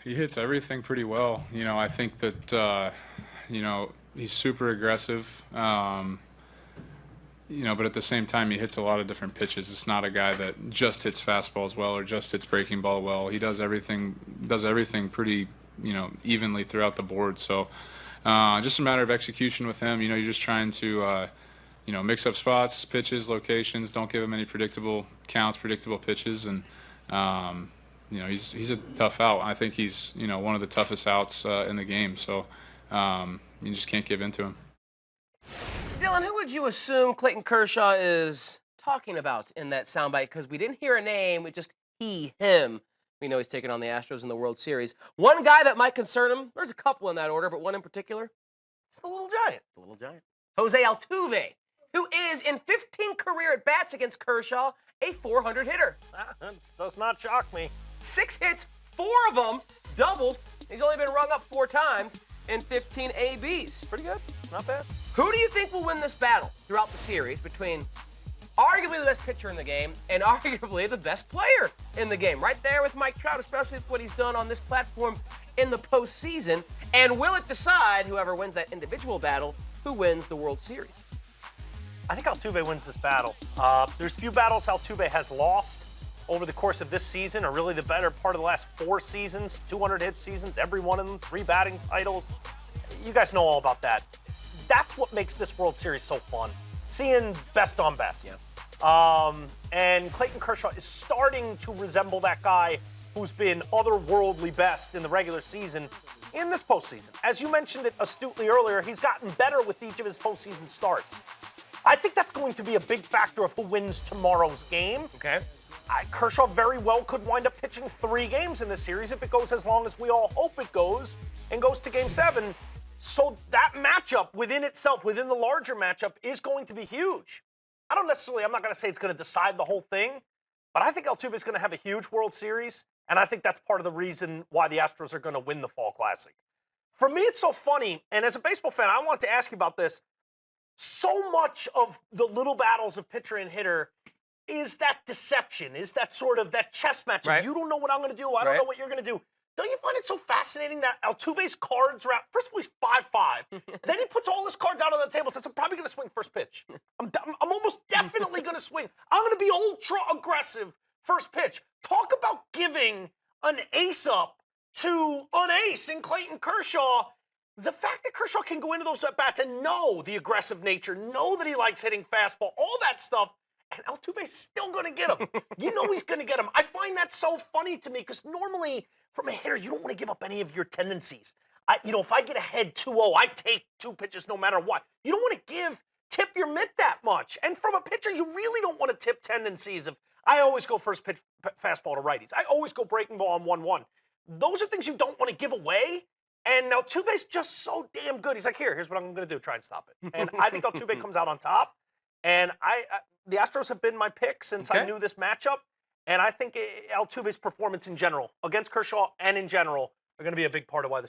He hits everything pretty well. I think that, he's super aggressive. But at the same time, he hits a lot of different pitches. It's not a guy that just hits fastballs well or just hits breaking ball well. He does everything pretty, evenly throughout the board. So just a matter of execution with him. You're just trying to, mix up spots, pitches, locations. Don't give him any predictable counts, predictable pitches. And, he's a tough out. I think he's, one of the toughest outs in the game. So you just can't give in to him. Dylan, who would you assume Clayton Kershaw is talking about in that soundbite? Because we didn't hear a name, we just him. We know he's taking on the Astros in the World Series. One guy that might concern him, there's a couple in that order, but one in particular, it's the little giant. The little giant. Jose Altuve, who is in 15 career at-bats against Kershaw, a 400 hitter. That does not shock me. 6 hits, 4 of them doubles. He's only been rung up 4 times in 15 ABs. Pretty good. Not bad. Who do you think will win this battle throughout the series between arguably the best pitcher in the game and arguably the best player in the game? Right there with Mike Trout, especially with what he's done on this platform in the postseason. And will it decide, whoever wins that individual battle, who wins the World Series? I think Altuve wins this battle. There's few battles Altuve has lost over the course of this season, or really the better part of the last 4 seasons, 200 hit seasons, every one of them, 3 batting titles. You guys know all about that. That's what makes this World Series so fun, seeing best on best. Yeah. And Clayton Kershaw is starting to resemble that guy who's been otherworldly best in the regular season in this postseason. As you mentioned it astutely earlier, he's gotten better with each of his postseason starts. I think that's going to be a big factor of who wins tomorrow's game. Okay. Kershaw very well could wind up pitching 3 games in this series if it goes as long as we all hope it goes and goes to Game 7. So that matchup within itself, within the larger matchup, is going to be huge. I'm not going to say it's going to decide the whole thing, but I think Altuve is going to have a huge World Series, and I think that's part of the reason why the Astros are going to win the Fall Classic. For me, it's so funny, and as a baseball fan, I wanted to ask you about this. So much of the little battles of pitcher and hitter is that deception, is that sort of that chess match. Right. You don't know what I'm going to do. I don't know what you're going to do. Don't you find it so fascinating that Altuve's cards are out? First of all, he's 5'5". Then he puts all his cards out on the table and says, I'm probably going to swing first pitch. I'm almost definitely going to swing. I'm going to be ultra aggressive first pitch. Talk about giving an ace up to an ace in Clayton Kershaw. The fact that Kershaw can go into those at-bats and know the aggressive nature, know that he likes hitting fastball, all that stuff, and Altuve's still going to get him. You know he's going to get him. I find that so funny to me because normally from a hitter, you don't want to give up any of your tendencies. If I get ahead 2-0, I take 2 pitches no matter what. You don't want to tip your mitt that much. And from a pitcher, you really don't want to tip tendencies of, I always go first pitch fastball to righties. I always go breaking ball on 1-1. Those are things you don't want to give away. And Altuve's just so damn good. He's like, here's what I'm going to do. Try and stop it. And I think Altuve comes out on top. And the Astros have been my pick since I knew this matchup. And I think Altuve's performance in general, against Kershaw and in general, are going to be a big part of why the